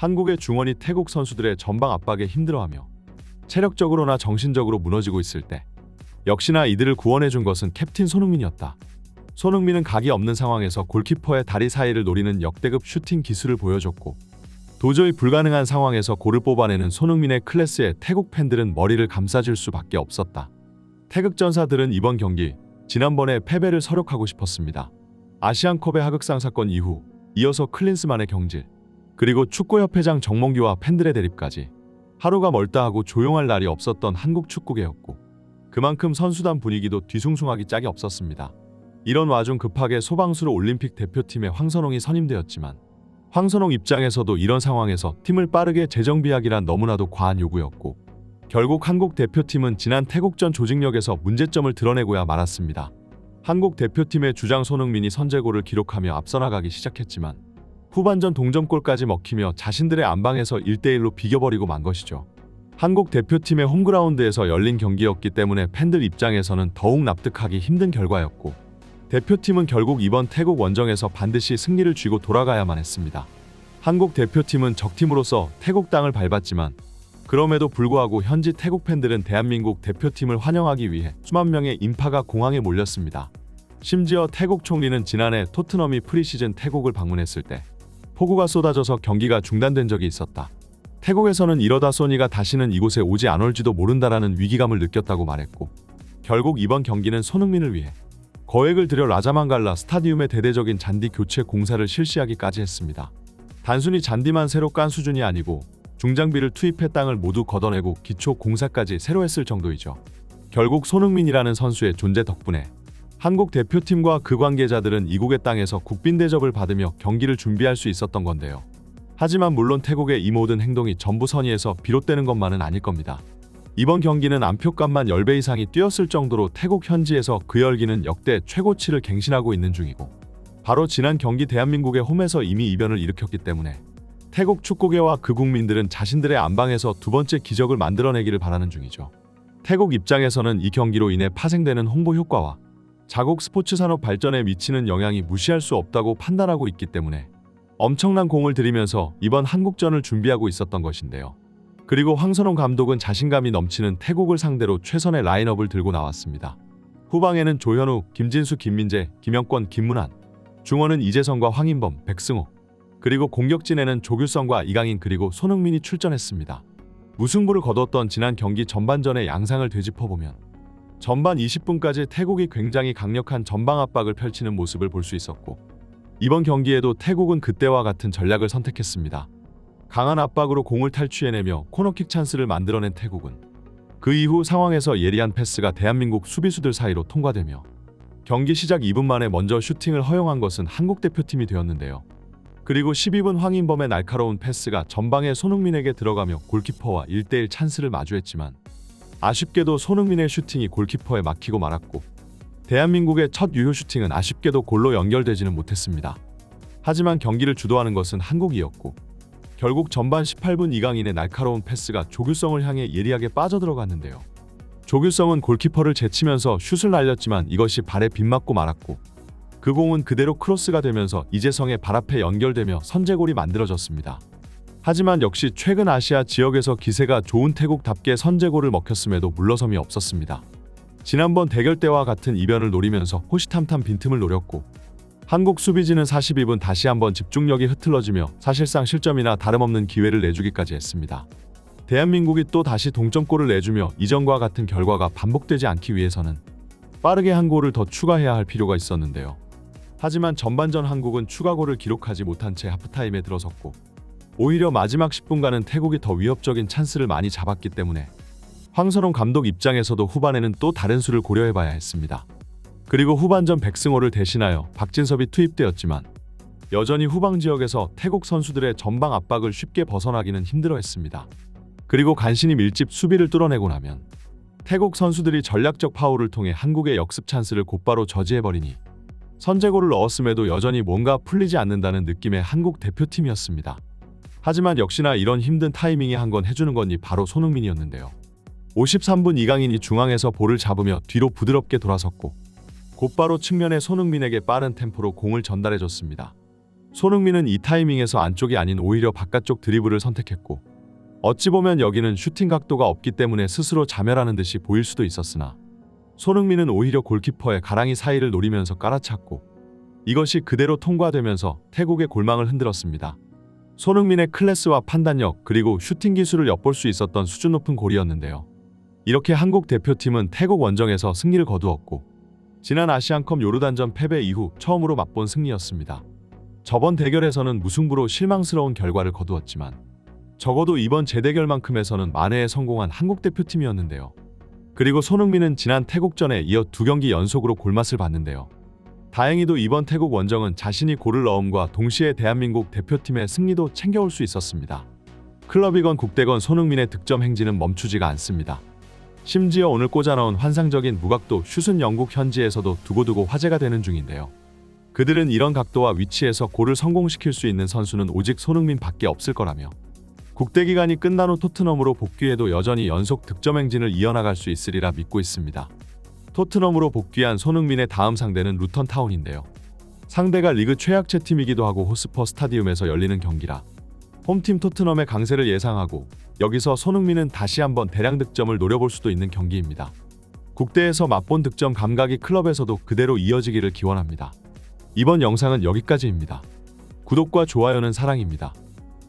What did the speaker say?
한국의 중원이 태국 선수들의 전방 압박에 힘들어하며 체력적으로나 정신적으로 무너지고 있을 때 역시나 이들을 구원해준 것은 캡틴 손흥민이었다. 손흥민은 각이 없는 상황에서 골키퍼의 다리 사이를 노리는 역대급 슈팅 기술을 보여줬고, 도저히 불가능한 상황에서 골을 뽑아내는 손흥민의 클래스에 태국 팬들은 머리를 감싸줄 수밖에 없었다. 태극전사들은 이번 경기, 지난번에 패배를 서력하고 싶었습니다. 아시안컵의 하극상 사건 이후 이어서 클린스만의 경질, 그리고 축구협회장 정몽규와 팬들의 대립까지 하루가 멀다 하고 조용할 날이 없었던 한국 축구계였고, 그만큼 선수단 분위기도 뒤숭숭하기 짝이 없었습니다. 이런 와중 급하게 소방수로 올림픽 대표팀에 황선홍이 선임되었지만, 황선홍 입장에서도 이런 상황에서 팀을 빠르게 재정비하기란 너무나도 과한 요구였고, 결국 한국 대표팀은 지난 태국전 조직력에서 문제점을 드러내고야 말았습니다. 한국 대표팀의 주장 손흥민이 선제골을 기록하며 앞서 나가기 시작했지만, 후반전 동점골까지 먹히며 자신들의 안방에서 1대1로 비겨버리고 만 것이죠. 한국 대표팀의 홈그라운드에서 열린 경기였기 때문에 팬들 입장에서는 더욱 납득하기 힘든 결과였고, 대표팀은 결국 이번 태국 원정에서 반드시 승리를 쥐고 돌아가야만 했습니다. 한국 대표팀은 적팀으로서 태국 땅을 밟았지만, 그럼에도 불구하고 현지 태국 팬들은 대한민국 대표팀을 환영하기 위해 수만 명의 인파가 공항에 몰렸습니다. 심지어 태국 총리는 지난해 토트넘이 프리시즌 태국을 방문했을 때 폭우가 쏟아져서 경기가 중단된 적이 있었다. 태국에서는 이러다 소니가 다시는 이곳에 오지 않을지도 모른다라는 위기감을 느꼈다고 말했고, 결국 이번 경기는 손흥민을 위해 거액을 들여 라자만갈라 스타디움의 대대적인 잔디 교체 공사를 실시하기까지 했습니다. 단순히 잔디만 새로 깐 수준이 아니고 중장비를 투입해 땅을 모두 걷어내고 기초 공사까지 새로 했을 정도이죠. 결국 손흥민이라는 선수의 존재 덕분에 한국 대표팀과 그 관계자들은 이국의 땅에서 국빈 대접을 받으며 경기를 준비할 수 있었던 건데요. 하지만 물론 태국의 이 모든 행동이 전부 선의에서 비롯되는 것만은 아닐 겁니다. 이번 경기는 안표값만 10배 이상이 뛰었을 정도로 태국 현지에서 그 열기는 역대 최고치를 갱신하고 있는 중이고, 바로 지난 경기 대한민국의 홈에서 이미 이변을 일으켰기 때문에 태국 축구계와 그 국민들은 자신들의 안방에서 두 번째 기적을 만들어내기를 바라는 중이죠. 태국 입장에서는 이 경기로 인해 파생되는 홍보 효과와 자국 스포츠 산업 발전에 미치는 영향이 무시할 수 없다고 판단하고 있기 때문에 엄청난 공을 들이면서 이번 한국전을 준비하고 있었던 것인데요. 그리고 황선홍 감독은 자신감이 넘치는 태국을 상대로 최선의 라인업을 들고 나왔습니다. 후방에는 조현우, 김진수, 김민재, 김영권, 김문환, 중원은 이재성과 황인범, 백승호, 그리고 공격진에는 조규성과 이강인 그리고 손흥민이 출전했습니다. 무승부를 거뒀던 지난 경기 전반전의 양상을 되짚어보면 전반 20분까지 태국이 굉장히 강력한 전방 압박을 펼치는 모습을 볼 수 있었고, 이번 경기에도 태국은 그때와 같은 전략을 선택했습니다. 강한 압박으로 공을 탈취해내며 코너킥 찬스를 만들어낸 태국은 그 이후 상황에서 예리한 패스가 대한민국 수비수들 사이로 통과되며 경기 시작 2분 만에 먼저 슈팅을 허용한 것은 한국 대표팀이 되었는데요. 그리고 12분 황인범의 날카로운 패스가 전방에 손흥민에게 들어가며 골키퍼와 1대1 찬스를 마주했지만, 아쉽게도 손흥민의 슈팅이 골키퍼에 막히고 말았고, 대한민국의 첫 유효 슈팅은 아쉽게도 골로 연결되지는 못했습니다. 하지만 경기를 주도하는 것은 한국이었고, 결국 전반 18분 이강인의 날카로운 패스가 조규성을 향해 예리하게 빠져들어갔는데요. 조규성은 골키퍼를 제치면서 슛을 날렸지만 이것이 발에 빗맞고 말았고, 그 공은 그대로 크로스가 되면서 이재성의 발 앞에 연결되며 선제골이 만들어졌습니다. 하지만 역시 최근 아시아 지역에서 기세가 좋은 태국답게 선제골을 먹혔음에도 물러섬이 없었습니다. 지난번 대결 때와 같은 이변을 노리면서 호시탐탐 빈틈을 노렸고, 한국 수비진은 42분 다시 한번 집중력이 흐트러지며 사실상 실점이나 다름없는 기회를 내주기까지 했습니다. 대한민국이 또 다시 동점골을 내주며 이전과 같은 결과가 반복되지 않기 위해서는 빠르게 한 골을 더 추가해야 할 필요가 있었는데요. 하지만 전반전 한국은 추가골을 기록하지 못한 채 하프타임에 들어섰고, 오히려 마지막 10분간은 태국이 더 위협적인 찬스를 많이 잡았기 때문에 황선홍 감독 입장에서도 후반에는 또 다른 수를 고려해봐야 했습니다. 그리고 후반전 백승호를 대신하여 박진섭이 투입되었지만 여전히 후방 지역에서 태국 선수들의 전방 압박을 쉽게 벗어나기는 힘들어했습니다. 그리고 간신히 밀집 수비를 뚫어내고 나면 태국 선수들이 전략적 파울을 통해 한국의 역습 찬스를 곧바로 저지해버리니 선제골을 넣었음에도 여전히 뭔가 풀리지 않는다는 느낌의 한국 대표팀이었습니다. 하지만 역시나 이런 힘든 타이밍에 한 건 해주는 건이 바로 손흥민이었는데요. 53분 이강인이 중앙에서 볼을 잡으며 뒤로 부드럽게 돌아섰고, 곧바로 측면에 손흥민에게 빠른 템포로 공을 전달해줬습니다. 손흥민은 이 타이밍에서 안쪽이 아닌 오히려 바깥쪽 드리블을 선택했고, 어찌 보면 여기는 슈팅 각도가 없기 때문에 스스로 자멸하는 듯이 보일 수도 있었으나 손흥민은 오히려 골키퍼의 가랑이 사이를 노리면서 깔아찼고, 이것이 그대로 통과되면서 태국의 골망을 흔들었습니다. 손흥민의 클래스와 판단력 그리고 슈팅 기술을 엿볼 수 있었던 수준 높은 골이었는데요. 이렇게 한국 대표팀은 태국 원정에서 승리를 거두었고, 지난 아시안컵 요르단전 패배 이후 처음으로 맛본 승리였습니다. 저번 대결에서는 무승부로 실망스러운 결과를 거두었지만 적어도 이번 재대결만큼에서는 만회에 성공한 한국 대표팀이었는데요. 그리고 손흥민은 지난 태국전에 이어 2경기 연속으로 골맛을 봤는데요. 다행히도 이번 태국 원정은 자신이 골을 넣음과 동시에 대한민국 대표팀의 승리도 챙겨올 수 있었습니다. 클럽이건 국대건 손흥민의 득점 행진은 멈추지가 않습니다. 심지어 오늘 꽂아넣은 환상적인 무각도 슛은 영국 현지에서도 두고두고 화제가 되는 중인데요. 그들은 이런 각도와 위치에서 골을 성공시킬 수 있는 선수는 오직 손흥민 밖에 없을 거라며, 국대 기간이 끝난 후 토트넘으로 복귀해도 여전히 연속 득점 행진을 이어나갈 수 있으리라 믿고 있습니다. 토트넘으로 복귀한 손흥민의 다음 상대는 루턴 타운인데요. 상대가 리그 최약체 팀이기도 하고 호스퍼 스타디움에서 열리는 경기라 홈팀 토트넘의 강세를 예상하고, 여기서 손흥민은 다시 한번 대량 득점을 노려볼 수도 있는 경기입니다. 국대에서 맛본 득점 감각이 클럽에서도 그대로 이어지기를 기원합니다. 이번 영상은 여기까지입니다. 구독과 좋아요는 사랑입니다.